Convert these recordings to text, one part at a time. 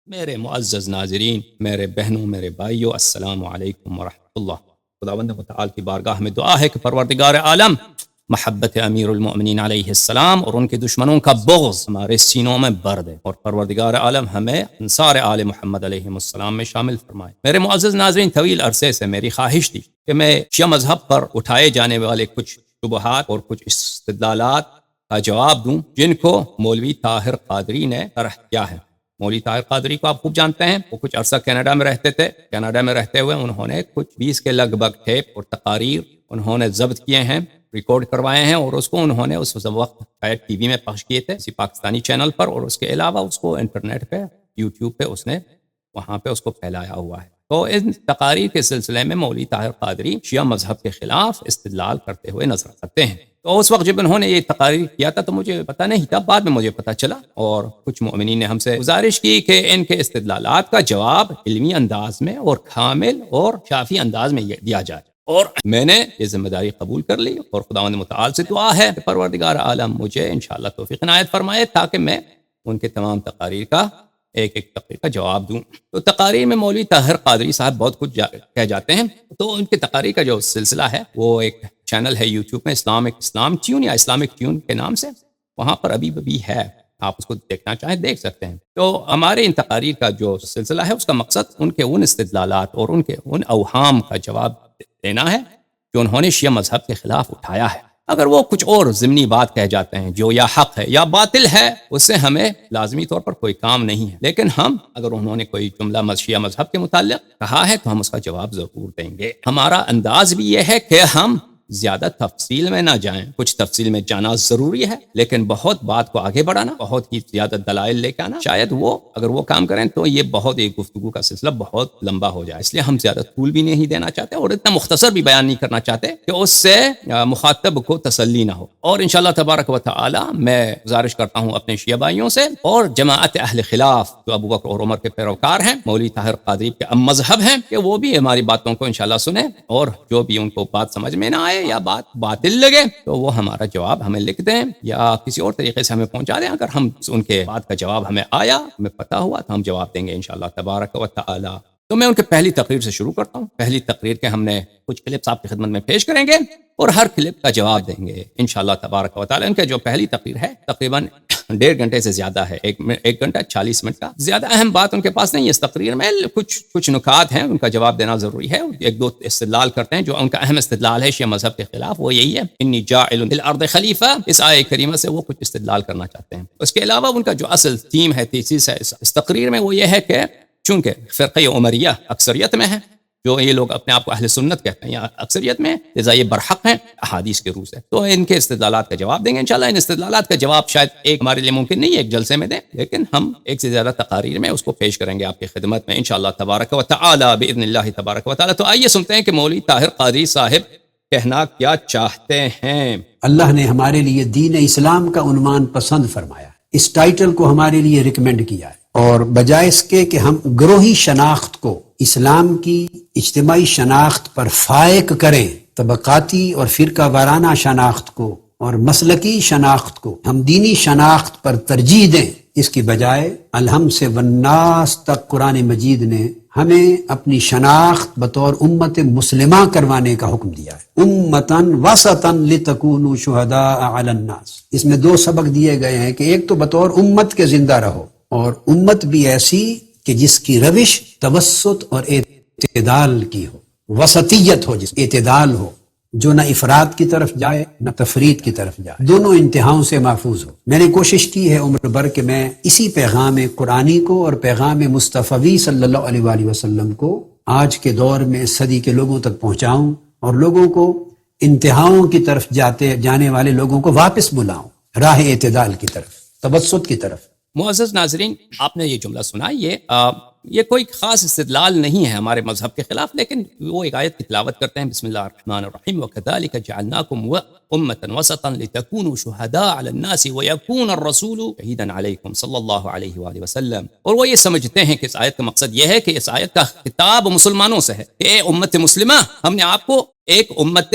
میرے معزز ناظرین، میرے بہنوں، میرے بھائیوں، السلام علیکم ورحمۃ اللہ۔ خداوند متعال کی بارگاہ میں دعا ہے کہ پروردگار عالم محبت امیر المؤمنین علیہ السلام اور ان کے دشمنوں کا بغض ہمارے سینوں میں بر دے، اور پروردگار عالم ہمیں انصار آل محمد علیہ السلام میں شامل فرمائے۔ میرے معزز ناظرین، طویل عرصے سے میری خواہش تھی کہ میں شیعہ مذہب پر اٹھائے جانے والے کچھ شبہات اور کچھ استدلالات کا جواب دوں جن کو مولوی طاہر قادری نے طرح کیا ہے۔ مولوی طاہر قادری کو آپ خوب جانتے ہیں، وہ کچھ عرصہ کینیڈا میں رہتے تھے۔ کینیڈا میں رہتے ہوئے انہوں نے کچھ 20 کے لگ بھگ ٹیپ اور تقاریر انہوں نے ضبط کیے ہیں، ریکارڈ کروائے ہیں، اور اس کو انہوں نے اس وقت شاید ٹی وی میں پخش کیے تھے کسی پاکستانی چینل پر، اور اس کے علاوہ اس کو انٹرنیٹ پہ یوٹیوب پہ اس نے وہاں پہ اس کو پھیلایا ہوا ہے۔ تو ان تقاریر کے سلسلے میں مولوی طاہر قادری شیعہ مذہب کے خلاف استدلال کرتے ہوئے نظر آتے ہیں۔ تو اس وقت جب انہوں نے یہ تقاریر کیا تھا تو مجھے پتہ نہیں تھا، بعد میں مجھے پتہ چلا، اور کچھ مؤمنین نے ہم سے گزارش کی کہ ان کے استدلالات کا جواب علمی انداز میں اور کامل اور شافی انداز میں دیا جائے، اور میں نے یہ ذمہ داری قبول کر لی، اور خداوند متعال سے دعا ہے کہ پروردگار عالم مجھے انشاءاللہ توفیق عنایت فرمائے تاکہ میں ان کے تمام تقاریر کا ایک تقریر کا جواب دوں۔ تو تقاریر میں مولوی طاہر قادری صاحب بہت کچھ کہہ جاتے ہیں، تو ان کی تقاریر کا جو سلسلہ ہے وہ ایک چینل ہے یوٹیوب میں، اسلام ٹیون یا اسلامک ٹیون کے نام سے، وہاں پر ابھی ہے، آپ اس کو دیکھنا چاہیں دیکھ سکتے ہیں۔ تو ہمارے ان تقاریر کا جو سلسلہ ہے اس کا مقصد ان کے ان استدلالات اور ان کے ان اوہام کا جواب دینا ہے جو انہوں نے شیعہ مذہب کے خلاف اٹھایا ہے۔ اگر وہ کچھ اور ضمنی بات کہہ جاتے ہیں جو یا حق ہے یا باطل ہے، اس سے ہمیں لازمی طور پر کوئی کام نہیں ہے، لیکن ہم اگر انہوں نے کوئی جملہ شیعہ مذہب کے متعلق کہا ہے تو ہم اس کا جواب ضرور دیں گے۔ ہمارا انداز بھی یہ ہے کہ ہم زیادہ تفصیل میں نہ جائیں، کچھ تفصیل میں جانا ضروری ہے، لیکن بہت بات کو آگے بڑھانا، بہت ہی زیادہ دلائل لے کے آنا، شاید اگر وہ کام کریں تو یہ بہت ایک گفتگو کا سلسلہ بہت لمبا ہو جائے، اس لیے ہم زیادہ طول بھی نہیں دینا چاہتے اور اتنا مختصر بھی بیان نہیں کرنا چاہتے کہ اس سے مخاطب کو تسلی نہ ہو۔ اور انشاءاللہ تبارک و تعالی میں گزارش کرتا ہوں اپنے شیعہ بھائیوں سے اور جماعت اہل خلاف جو ابو بکر اور عمر کے پیروکار ہیں، مولوی طاہر قادری کے مذہب ہیں، کہ وہ بھی ہماری باتوں کو انشاءاللہ سنیں، اور جو بھی ان کو بات سمجھ میں نہ آئے یا بات باطل لگے تو وہ ہمارا جواب ہمیں لکھ دیں یا کسی اور طریقے سے ہمیں پہنچا دیں۔ اگر ہم ان کے بات کا جواب ہمیں آیا، ہمیں پتہ ہوا، تو ہم جواب دیں گے انشاءاللہ تبارک و تعالی۔ تو میں ان کے پہلی تقریر سے شروع کرتا ہوں۔ پہلی تقریر کے ہم نے کچھ کلپس آپ کی خدمت میں پیش کریں گے اور ہر کلپ کا جواب دیں گے انشاءاللہ تبارک و تعالی۔ ان کے جو پہلی تقریر ہے تقریباً 1.5 گھنٹے سے زیادہ ہے، 1 گھنٹہ 40 منٹ کا۔ زیادہ اہم بات ان کے پاس نہیں ہے اس تقریر میں، کچھ نکات ہیں، ان کا جواب دینا ضروری ہے۔ 1-2 استدلال کرتے ہیں، جو ان کا اہم استدلال ہے شیعہ مذہب کے خلاف، وہ یہی ہے انی جاعل فی الارض خلیفہ۔ اس آیہ کریمہ سے وہ کچھ استدلال کرنا چاہتے ہیں۔ اس کے علاوہ ان کا جو اصل تھیم ہے، تھیسس ہے اس تقریر میں، وہ یہ ہے کہ چونکہ فرقہ عمریہ اکثریت میں ہے، جو یہ لوگ اپنے آپ کو اہل سنت کہتے ہیں یا اکثریت میں، لذا یہ برحق ہیں احادیث کے روح سے، تو ان کے استدلالات کا جواب دیں گے انشاءاللہ۔ ان استدلالات کا جواب شاید ہمارے لیے ممکن نہیں ہے ایک جلسے میں دیں، لیکن ہم ایک سے زیادہ تقاریر میں اس کو پیش کریں گے آپ کی خدمت میں انشاءاللہ تبارک و تعالی باذن اللہ تبارک و تعالی۔ تو آئیے سنتے ہیں کہ مولوی طاہر قادری صاحب کہنا کیا چاہتے ہیں۔ اللہ نے ہمارے لیے دین اسلام کا عنوان پسند فرمایا، اس ٹائٹل کو ہمارے لیے ریکمینڈ کیا ہے، اور بجائے اس کے کہ ہم گروہی شناخت کو اسلام کی اجتماعی شناخت پر فائق کریں، طبقاتی اور فرقہ وارانہ شناخت کو اور مسلکی شناخت کو ہم دینی شناخت پر ترجیح دیں، اس کی بجائے الحم سے والناس تک قرآن مجید نے ہمیں اپنی شناخت بطور امت مسلمہ کروانے کا حکم دیا ہے۔ امتاً وسطاً لتکونوا شہداء علی الناس، اس میں 2 سبق دیے گئے ہیں کہ ایک تو بطور امت کے زندہ رہو، اور امت بھی ایسی کہ جس کی روش توسط اور اعتدال کی ہو، وسطیت ہو، جس اعتدال ہو، جو نہ افراد کی طرف جائے نہ تفرید کی طرف جائے، دونوں انتہاؤں سے محفوظ ہو۔ میں نے کوشش کی ہے عمر بھر کہ میں اسی پیغام قرآنی کو اور پیغام مصطفی صلی اللہ علیہ وآلہ وسلم کو آج کے دور میں صدی کے لوگوں تک پہنچاؤں، اور لوگوں کو انتہاؤں کی طرف جانے والے لوگوں کو واپس بلاؤں راہ اعتدال کی طرف، توسط کی طرف۔ معزز ناظرین، آپ نے یہ جملہ سنا، یہ کوئی خاص استدلال نہیں ہے ہمارے مذہب کے خلاف، لیکن وہ ایک آیت کی تلاوت کرتے ہیں، بسم اللہ الرحمن الرحیم، وَكَذَلِكَ جَعَلْنَاكُمْ أُمَّةً وَسَطًا لِتَكُونُوا شُهَدَاءَ عَلَى النَّاسِ وَيَكُونَ الرَّسُولُ شَهِيدًا عَلَيْكُمْ صلی اللہ علیہ وآلہ وسلم۔ اور وہ یہ سمجھتے ہیں کہ اس آیت کا مقصد یہ ہے کہ اس آیت کا خطاب مسلمانوں سے ہے کہ اے امت مسلمہ، ہم نے آپ کو ایک امت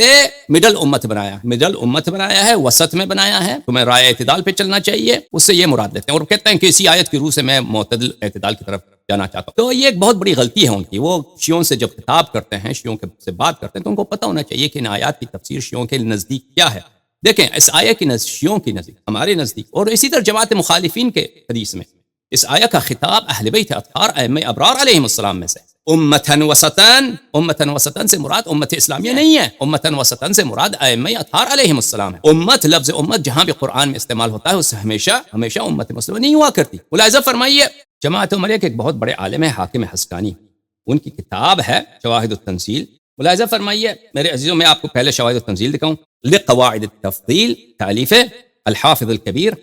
مڈل امت بنایا، مڈل امت بنایا ہے، وسط میں بنایا ہے، تمہیں رائے اعتدال پہ چلنا چاہیے، اس سے یہ مراد لیتے ہیں اور کہتے ہیں کہ اسی آیت کی روح سے میں معتدل اعتدال کی طرف جانا چاہتا ہوں۔ تو یہ ایک بہت بڑی غلطی ہے ان کی، وہ شیعوں سے جب خطاب کرتے ہیں، شیعوں سے بات کرتے ہیں، تو ان کو پتہ ہونا چاہیے کہ ان آیات کی تفسیر شیعوں کے نزدیک کیا ہے۔ دیکھیں اس آیت کی شیعوں کی نزدیک، ہمارے نزدیک اور اسی طرح جماعت مخالفین کے حدیث میں اس آیت کا خطاب اہل بیت اطہار ائمہ ابرار علیہم السلام میں سے امتن وسطن سے مراد امت اسلامیہ نہیں ہے، امتن وسطن سے مراد ائمہ اطہار علیہم السلام ہے۔ امت، لفظ امت جہاں بھی قرآن میں استعمال ہوتا ہے اس سے ہمیشہ امت مسلمہ نہیں ہوا کرتی۔ ملاحظہ فرمائیے جماعت عمریہ کے ایک بہت بڑے عالم ہے حاکم حسکانی، ان کی کتاب ہے شواہد التنزیل۔ ملاحظہ فرمائیے میرے عزیزوں، میں آپ کو پہلے شواہد التنزیل دکھاؤں، لقواعد التفضیل، تالیف الحافظ الکبیر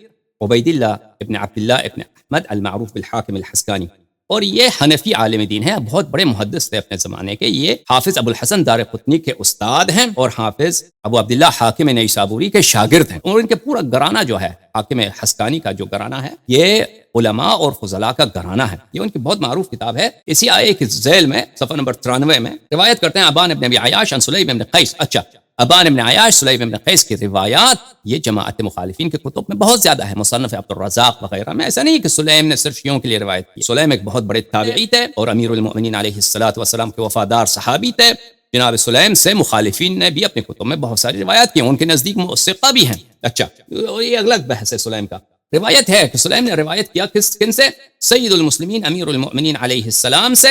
عبید اللہ ابن عبداللہ ابن احمد المعروف بالحاکم الحسکانی، اور یہ حنفی عالم دین ہے، بہت بڑے محدث تھے اپنے زمانے کے۔ یہ حافظ ابو الحسن دارقطنی کے استاد ہیں اور حافظ ابو عبداللہ حاکم نیسابوری کے شاگرد ہیں، اور ان کے پورا گھرانہ جو ہے حاکم حسکانی کا جو گھرانہ ہے یہ علماء اور فضلاء کا گھرانہ ہے۔ یہ ان کی بہت معروف کتاب ہے۔ اسی آیے کے ذیل میں صفحہ نمبر 93 میں روایت کرتے ہیں ابان ابن ابی عیاش عن سلیم ابن قیس۔ اچھا، ابان ابن عیاش سلیم ابن قیس کی روایات یہ جماعت مخالفین کے کتب میں بہت زیادہ ہے، مصنف عبد الرزاق وغیرہ میں۔ ایسا نہیں کہ سلیم نے صرف شیعوں کے لیے روایت کی، سلیم ایک بہت بڑے تابعی تھے اور امیر المؤمنین علیہ الصلوۃ والسلام کے وفادار صحابی تھے۔ جناب سلیم سے مخالفین نے بھی اپنے کتب میں بہت ساری روایات کی، ان کے نزدیک موثقہ بھی ہیں۔ اچھا، یہ الگ بحث ہے سلیم کا۔ روایت ہے کہ سلیم نے روایت کیا کن سے؟ سید المسلمین امیر المؤمنین علیہ السلام سے،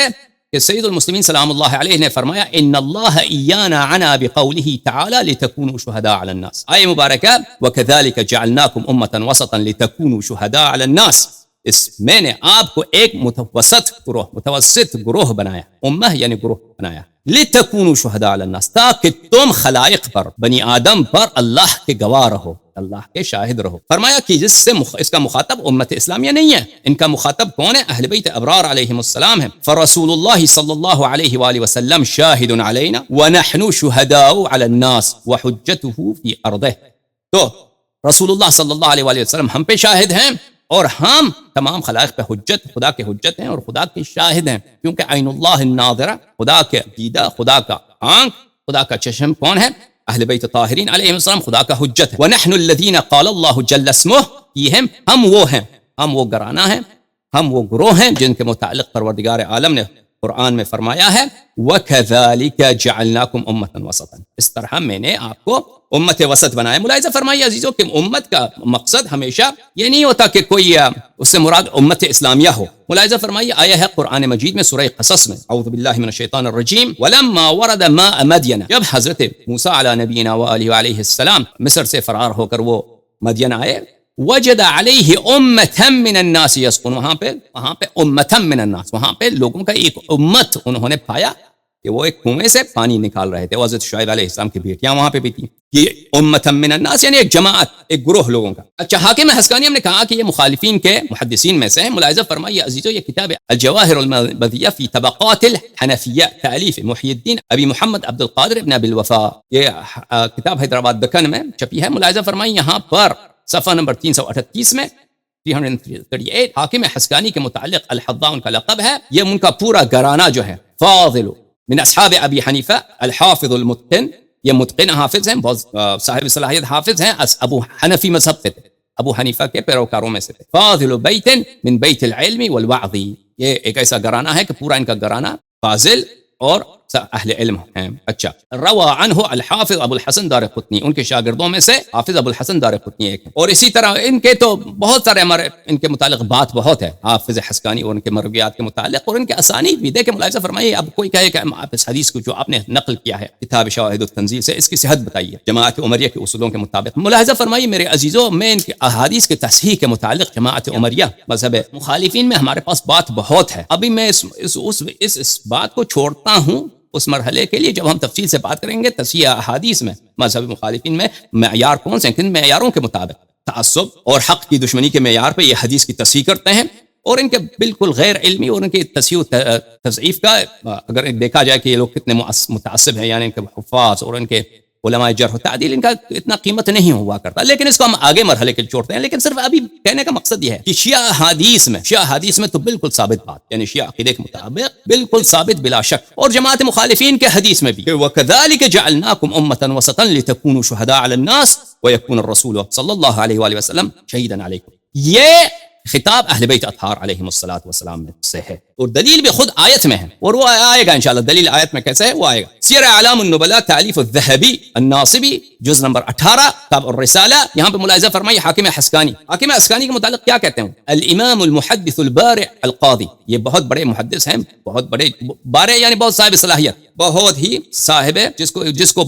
کہ سید المسلمین سلام اللہ علیہ نے فرمایا ان اللہ ایانا عنا بقوله تعالی لتكونوا شهداء على الناس، آیہ مبارکہ وكذلك جعلناكم امة وسطا لتكونوا شهداء على الناس، اس میں نے آپ کو ایک متوسط گروہ بنایا، امہ یعنی گروہ بنایا، لتكونوا شهداء على الناس، تاکہ تم خلائق پر، بنی آدم پر اللہ کے گواہ رہو، اللہ کے شاہد رہو۔ فرمایا کہ جس سے اس کا مخاطب امت اسلامیہ نہیں ہے، ان کا مخاطب کون ہے؟ اہل بیت ابرار علیہم السلام ہے۔ فرسول اللہ صلی اللہ علیہ وآلہ وسلم شاہد علینا ونحن شہداء علی الناس وحجته فی ارضہ، تو رسول اللہ صلی اللہ علیہ وآلہ وسلم ہم پہ شاہد ہیں اور ہم تمام خلائق پہ حجت، خدا کے حجت ہیں اور خدا کے شاہد ہیں، کیونکہ عین اللہ الناظرہ، خدا کے دیدہ، خدا کا آنکھ، خدا کا چشم کون ہے؟ اہل بیت طاہرین علیہ السلام، خدا کا حجت ہے۔ وَنَحْنُ الَّذِينَ قَالَ اللَّهُ جَلَّ اسْمُهُ، یہ ہم وہ ہیں، ہم وہ گھرانہ ہیں، ہم وہ گروہ ہیں جن کے متعلق پروردگار عالم نے قرآن میں فرمایا ہے وَكَذَلِكَ جَعَلْنَاكُمْ أُمَّةً وَسَطًا، اس طرح میں نے آپ کو امت وسط بنایا۔ ملاحظہ فرمائیے عزیزوں کہ امت کا مقصد ہمیشہ یہ نہیں ہوتا کہ کوئی اس سے مراد امت اسلامیہ ہو۔ ملاحظہ فرمائیے آیا ہے قرآن مجید میں سورہ قصص میں، اعوذ باللہ من الشیطان الرجیم، وَلَمَّا وَرَدَ مَاءَ مَدْيَنَ، جب حضرت موسیٰ علی نبینا وآلہ السلام مصر سے فرار ہو کر وہ مدین آئے، وجد علیہ امة من الناس یسقون، وہاں پہ امة من الناس، وہاں پہ لوگوں کا ایک امت انہوں نے پایا کہ وہ ایک کنویں سے پانی نکال رہے تھے، حضرت شعیب علیہ السلام کی بیٹیاں وہاں پہ بھی تھیں۔ یہ امة من الناس یعنی ایک جماعت، ایک گروہ لوگوں کا۔ اچھا، حاکم حسکانی ہم نے کہا کہ یہ مخالفین کے محدثین میں سے ہیں۔ ملاحظہ فرمائیے عزیزو، یہ کتاب الجواہر المبدیہ فی طبقات الحنفیہ، تالیف محی الدین ابی محمد عبد القادر ابن ابی الوفا، یہ کتاب حیدرآباد دکن میں چھپی ہے۔ ملاحظہ فرمائیے یہاں پر صفحہ نمبر 338 میں 338 حاکم حسکانی کے متعلق الحضا ان کا لقب ہے، یہ ان کا پورا گھرانہ جو ہے فاضل من اصحاب ابی حنیفہ الحافظ المتقن، یہ متقن حافظ ہیں، بہت صاحب صلاحیت حافظ ہیں، ابو حنفی مذہب سے تھے، ابو حنیفہ کے پیروکاروں میں سے تھے۔ فاضل بیت من بیت العلم والوعظ، یہ ایک ایسا گھرانہ ہے کہ پورا ان کا گھرانہ فاضل اور اہل علم ہیں۔ اچھا، روا عنہ الحافظ ابو الحسن دارقطنی، ان کے شاگردوں میں سے حافظ ابو الحسن دارقطنی ایک ہے، اور اسی طرح ان کے تو بہت سارے ہمارے ان کے متعلق بات بہت ہے حافظ حسکانی اور ان کے مرویات کے متعلق، اور ان کے اسانید بھی دیکھیں۔ ملاحظہ فرمائیے اب کوئی کہے کہ آپ اس حدیث کو جو آپ نے نقل کیا ہے کتاب شواہد التنزیل سے، اس کی صحت بتائیے جماعت عمریہ کے اصولوں کے مطابق۔ ملاحظہ فرمائیے میرے عزیزو، میں ان کے احادیث کے تصحیح کے متعلق جماعت عمریہ مذہب مخالفین میں ہمارے پاس بات بہت ہے۔ ابھی میں اس بات کو چھوڑتا ہوں اس مرحلے کے لیے جب ہم تفصیل سے بات کریں گے تصحیح احادیث میں مذہب مخالفین میں معیار کون سے ہیں، کن معیاروں کے مطابق تعصب اور حق کی دشمنی کے معیار پہ یہ حدیث کی تصحیح کرتے ہیں، اور ان کے بالکل غیر علمی اور ان کے تصحیح و تضعیف کا اگر دیکھا جائے کہ یہ لوگ کتنے متعصب ہیں، یعنی ان کے حفاظ اور ان کے علماء جرح و تعدیل ان کا اتنا قیمت نہیں ہوا کرتا، لیکن اس کو ہم آگے مرحلے کے چھوڑتے ہیں. لیکن صرف ابھی کہنے کا مقصد یہ ہے کہ شیعہ حدیث میں تو بالکل ثابت بات، یعنی شیعہ عقیدے کے مطابق بالکل ثابت بلا شک، اور جماعت مخالفین کے حدیث میں بھی کہ وَكَذَلِكَ جَعَلْنَاكُمْ أُمَّةً وَسَطًا لِتَكُونُوا شُهَدَاءَ عَلَى النَّاسِ وَيَكُونَ الرَّسُولُ صلی اللہ علیہ وآلہ وسلم شہیداً علیکم. یہ خطاب اہل بیت اطہار علیہم الصلوۃ والسلام میں سے ہے، اور دلیل بھی خود آیت میں ہے، اور وہ آئے گا انشاءاللہ. دلیل آیت میں کیسے ہے وہ آئے گا. سیر اعلام النبلاء تعلیف الذہبی الناصبی جز نمبر 18 کتاب الرسالہ. یہاں پہ ملاحظہ فرمائیے حاکم حسکانی کے متعلق کیا کہتے ہیں؟ الامام المحدث البارع القاضی. یہ بہت بڑے محدث ہیں، بہت بڑے بارع یعنی بہت صاحب صلاحیت، بہت ہی صاحب جس کو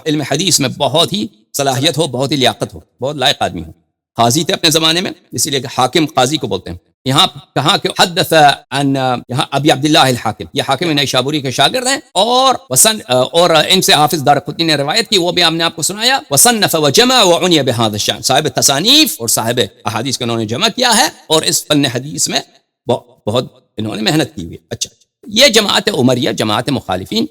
علم حدیث میں بہت ہی صلاحیت ہو، بہت ہی لیاقت ہو، بہت لائق آدمی ہو. قاضی تھے اپنے زمانے میں، اسی لیے کہ حاکم قاضی کو بولتے ہیں. یہاں کہاں کہ حدث عن یہاں ابی عبداللہ الحاکم، یہ حاکم نیشابوری کے شاگرد ہیں، اور ان سے حافظ دارقطنی نے روایت کی، وہ بھی ہم نے آپ کو سنایا. وصنف وجمع وعنی بهذا الشأن، صاحب تصانیف اور صاحب احادیث کو انہوں نے جمع کیا ہے، اور اس فن حدیث میں بہت انہوں نے محنت کی ہوئی ہے. اچھا، یہ جماعت عمریہ، جماعت مخالفین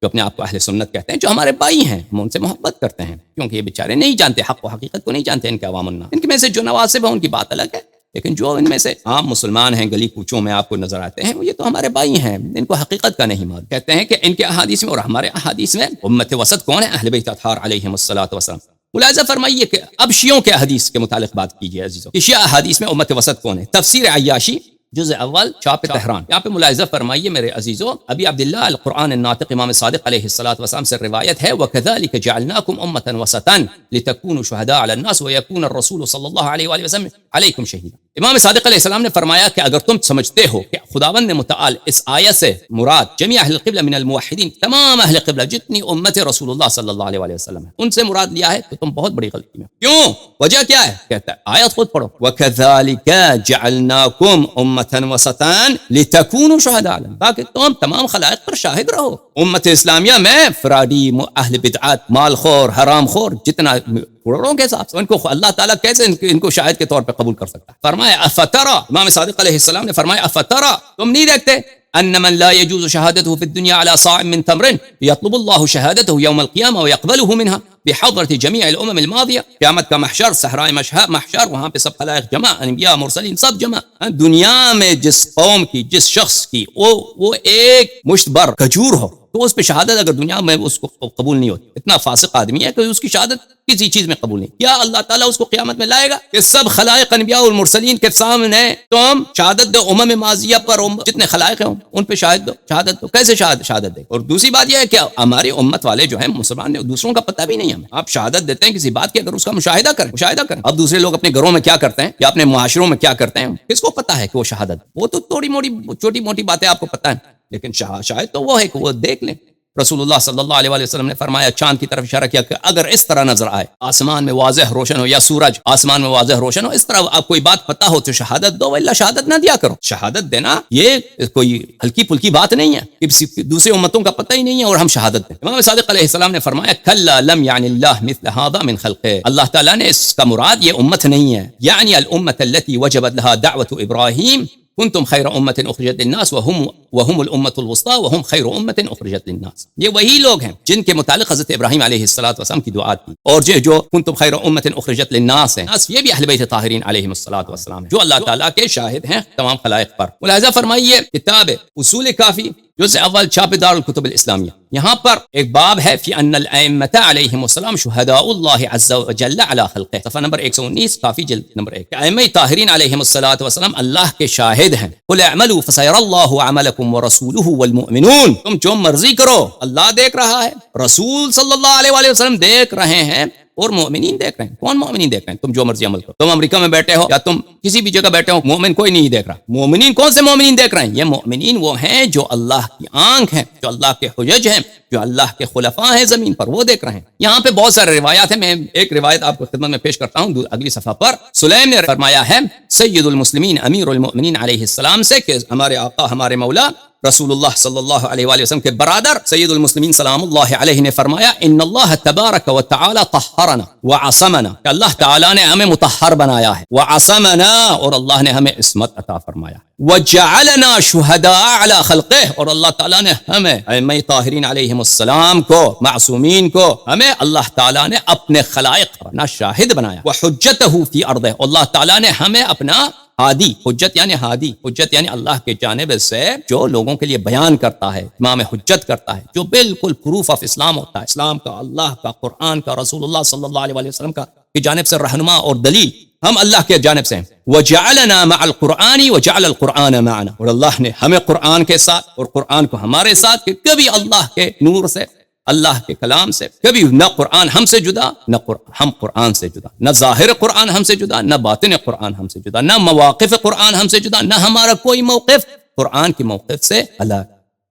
جو اپنے آپ کو اہل سنت کہتے ہیں، جو ہمارے بھائی ہیں، ہم ان سے محبت کرتے ہیں، کیونکہ یہ بیچارے نہیں جانتے حق و حقیقت کو، نہیں جانتے ان کے عوام الناس. ان کے میں سے جو نواسب ہیں ان کی بات الگ ہے، لیکن جو ان میں سے عام مسلمان ہیں، گلی کوچوں میں آپ کو نظر آتے ہیں، یہ تو ہمارے بھائی ہیں، ان کو حقیقت کا نہیں معلوم. کہتے ہیں کہ ان کے احادیث میں اور ہمارے احادیث میں امت وسط کون ہے؟ اہل بیت اطہار علیہم الصلوۃ والسلام. ملاحظہ فرمائیے کہ اب شیعوں کے حدیث کے متعلق بات کیجیے عزیزو، کہ شیعہ حدیث میں امت وسط کون ہے؟ تفسیر عیاشی جزء اول چھاپ تہران. یہاں پہ ملاحظہ فرمائیے میرے عزیزو، ابی عبداللہ القرآن الناطق امام صادق علیہ الصلوۃ والسلام سے روایت ہے، وَكَذَلِكَ جَعَلْنَاكُمْ أُمَّةً وَسَطًا لِتَكُونُوا شُهَدَاءَ عَلَى النَّاسِ وَيَكُونَ الرَّسُولُ صلی اللہ علیہ وآلہ وسلم علیکم شہیدا. امام صادق علیہ السلام نے فرمایا کہ اگر تم سمجھتے ہو کہ خداوند متعال اس آیت سے مراد جمیع اہل القبلہ من الموحدین، تمام اہل قبلہ جتنی امت رسول اللہ صلی اللہ علیہ وآلہ وسلم ہے، ان سے مراد لیا ہے، تو تم بہت بڑی غلطی میں. کیوں؟ وجہ کیا ہے؟ کہتا ہے آیت خود پڑھو، وَكَذَلِكَ جَعَلْنَاكُمْ أُمَّةً وَسَطًا لِتَكُونُوا شُهَدَاءَ عَلَى النَّاسِ، تاکہ تم تمام خلائق پر شاہد رہو. امت اسلامیہ میں فراڈی، اہل بدعات، مال خور، حرام خور، جتنا کروڑوں کے حساب سے ان کو اللہ تعالیٰ کیسے ان کو شاہد کے طور پہ قبول کر سکتا ہے؟ فرمایا افترا، امام صادق علیہ السلام نے فرمایا افترا، تم نہیں دیکھتے ان من لا يجوز شهادته في الدنيا على صاع من تمر يطلب الله شهادته يوم القيامة ويقبله منها بحضرة جميع الامم الماضية. قیامت کا محشر، صحرائے محشر، وہاں پہ سب خلائق جمع، انبیاء مرسلین سب جمع. دنیا میں جس قوم کی، جس شخص کی وہ ایک مشت بر کھجور ہو، تو اس پہ شہادت اگر دنیا میں اس کو قبول نہیں ہوتی. اتنا فاسق آدمی ہے کہ اس کی شہادت کسی چیز میں قبول نہیں. کیا اللہ تعالیٰ اس کو قیامت میں لائے گا کہ سب خلائق انبیاء اور مرسلین کے سامنے تم شہادت دو، امم ماضیہ پر جتنے خلائق ہیں ان پہ شہادت دو؟ کیسے شہادت دے؟ اور دوسری بات یہ ہے کہ ہماری امت والے جو ہیں مسلمان نے دوسروں کا پتہ بھی نہیں ہمیں. آپ شہادت دیتے ہیں کسی بات کی، اگر اس کا مشاہدہ کریں. اب دوسرے لوگ اپنے گھروں میں کیا کرتے ہیں یا اپنے معاشروں میں کیا کرتے ہیں، کس کو پتہ ہے کہ وہ شہادت؟ وہ تو تھوڑی موٹی چھوٹی موٹی باتیں آپ کو پتہ ہیں، لیکن شاید تو وہ ہے کہ وہ دیکھ لیں. رسول اللہ صلی اللہ علیہ وسلم نے فرمایا، چاند کی طرف اشارہ کیا کہ اگر اس طرح نظر آئے، آسمان میں واضح روشن ہو، یا سورج آسمان میں واضح روشن ہو، اس طرح آپ کوئی بات پتہ ہو تو شہادت دو، ولا شہادت نہ دیا کرو. شہادت دینا یہ کوئی ہلکی پھلکی بات نہیں ہے کہ دوسری امتوں کا پتہ ہی نہیں ہے اور ہم شہادت دیں. امام صادق علیہ السلام نے فرمایا کلا لم یعنی اللہ مثل هذا من خلقه، اللہ تعالیٰ نے اس کا مراد یہ امت نہیں ہے، یعنی الامت التي وجبت لها دعوت ابراہیم کنتم خیر امت اخرجت للناس وهم الامت الوسطی وهم خیر امت اخرجت للناس. یہ وہی لوگ ہیں جن کے متعلق حضرت ابراہیم علیہ السلام کی دعا تھی، اور جو کنتم خیر امت اخرجت للناس ہیں، یہ بھی اہل بیت طاہرین علیہم السلام ہیں، جو اللہ تعالیٰ کے شاہد ہیں تمام خلائق پر. ملاحظہ فرمائیے کتاب اصول کافی جزء اول چھاپ دار الکتب الاسلامیہ، یہاں پر ایک باب ہے فی ان الائمۃ علیہم السلام شہداء اللہ عز وجل علی خلقہ، صفحہ نمبر 119 کافی جلد نمبر 1. ائمہ طاہرین علیہم السلام اللہ کے شاہد ہیں. قل اعملوا فسيرى الله عملكم ورسوله والمؤمنون، تم جو مرضی کرو، اللہ دیکھ رہا ہے، رسول صلی اللہ علیہ وآلہ وسلم دیکھ رہے ہیں، اور مومنین دیکھ رہے ہیں. کون مومنین دیکھ رہے ہیں؟ تم جو مرضی عمل کرو. تم امریکہ میں بیٹھے ہو یا تم کسی بھی جگہ بیٹھے ہو، مومن کوئی نہیں دیکھ رہا. مومنین کون سے مومنین دیکھ رہے ہیں؟ یہ مومنین وہ ہیں جو اللہ کی آنکھ ہیں، جو اللہ کے حجج ہیں، جو اللہ کے خلفاء ہیں زمین پر، وہ دیکھ رہے ہیں. یہاں پہ بہت سارے روایات ہیں، میں ایک روایت آپ کو خدمت میں پیش کرتا ہوں اگلی صفحہ پر. سلیم نے فرمایا ہے سید المسلمین امیر المؤمنین علیہ السلام سے کہ ہمارے آقا، ہمارے مولا رسول اللہ صلی اللہ علیہ وآلہ وسلم کے برادر سید المسلمین سلام اللہ علیہ نے فرمایا ان اللہ تبارک و تعالی طہرنا وعصمنا، کہ اللہ تعالیٰ نے ہمیں مطہر بنایا ہے، وعصمنا، اور اللہ نے ہمیں عصمت عطا فرمایا، وجعلنا شہداء علی خلقہ، اور اللہ تعالیٰ نے ہمیں ائمہ طاہرین علیہم السلام کو، معصومین کو، ہمیں اللہ تعالیٰ نے اپنے خلائق پر اپنا شاہد بنایا، وحجتہ فی ارضہ، اللہ تعالیٰ نے ہمیں اپنا ہادی، حجت یعنی ہادی، حجت یعنی اللہ کے جانب سے جو لوگوں کے لیے بیان کرتا ہے، امام حجت کرتا ہے، جو بالکل پروف آف اسلام ہوتا ہے، اسلام کا، اللہ کا، قرآن کا، رسول اللہ صلی اللہ علیہ وسلم کا کی جانب سے رہنما اور دلیل ہم اللہ کے جانب سے ہیں۔ وَجَعَلَنَا مَعَ الْقُرْآنِ وَجَعَلَ الْقُرْآنَ مَعَنَا، اور اللہ نے ہمیں قرآن کے ساتھ اور قرآن کو ہمارے ساتھ، کہ کبھی اللہ کے نور سے، اللہ کے کلام سے کبھی نہ قرآن ہم سے جدا، نہ ہم قرآن سے جدا، نہ ظاہر قرآن ہم سے جدا، نہ باطن قرآن ہم سے جدا، نہ مواقف قرآن ہم سے جدا، نہ ہمارا کوئی موقف قرآن کے موقف سے الگ،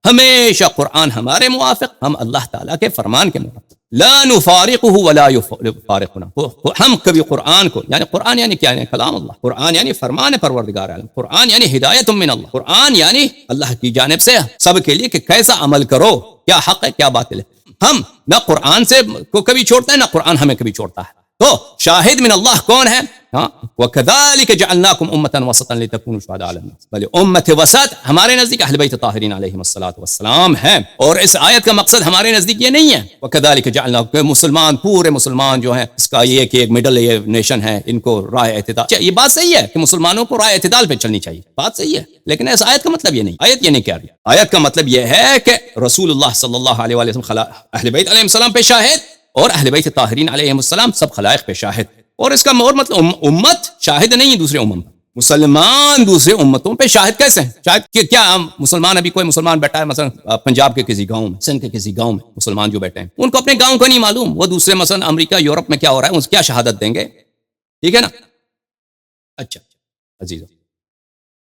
ہمیشہ قرآن ہمارے موافق، ہم اللہ تعالیٰ کے فرمان کے موافق، لا نفارقہ ولا یفارقنا، ہم کبھی قرآن کو، یعنی قرآن یعنی کیا، یعنی کلام اللہ، قرآن یعنی فرمان پروردگار عالم، قرآن یعنی ہدایت من اللہ، قرآن یعنی اللہ کی جانب سے سب کے لیے کہ کیسا عمل کرو، کیا حق ہے کیا باطل ہے، ہم نہ قرآن سے کو کبھی چھوڑتے ہیں، نہ قرآن ہمیں کبھی چھوڑتا ہے۔ تو شاہد من اللہ کون ہے؟ وَكَذَلِكَ جَعَلْنَاكُمْ أُمَّةً وَسَطًا لِتَكُونُوا شُهَدَاءَ عَلَى النَّاسِ، بلے امت وسط ہمارے نزدیک اہل بیت طاہرین علیہم السلام ہے، اور اس آیت کا مقصد ہمارے نزدیک یہ نہیں ہے وَكَذَلِكَ جَعَلْنَاكُمْ، مسلمان پورے مسلمان جو ہیں، اس کا یہ کہ ایک مڈل نیشن ہے، ان کو راہ اعتدال، یہ بات صحیح ہے کہ مسلمانوں کو راہ اعتدال پہ چلنی چاہیے، بات صحیح ہے، لیکن اس آیت کا مطلب یہ نہیں، آیت یہ نہیں کہہ رہی، آیت کا مطلب یہ ہے کہ رسول اللہ صلی اللہ علیہ وسلم اہل بیت علیہ السلام پہ شاہد، اور اہل بیت طاہرین علیہم السلام سب خلائق پہ شاہد، اور اس کا اور مطلب امت شاہد نہیں ہے دوسرے امم پر، مسلمان دوسرے امتوں پہ شاہد کیسے ہیں؟ شاہد کہ کیا ہم مسلمان، ابھی کوئی مسلمان بیٹھا ہے مثلا پنجاب کے کسی گاؤں میں، سندھ کے کسی گاؤں میں، مسلمان جو بیٹھے ہیں ان کو اپنے گاؤں کا نہیں معلوم، وہ دوسرے مثلا امریکہ یورپ میں کیا ہو رہا ہے، ان سے کیا شہادت دیں گے؟ ٹھیک ہے نا؟ اچھا عزیزو،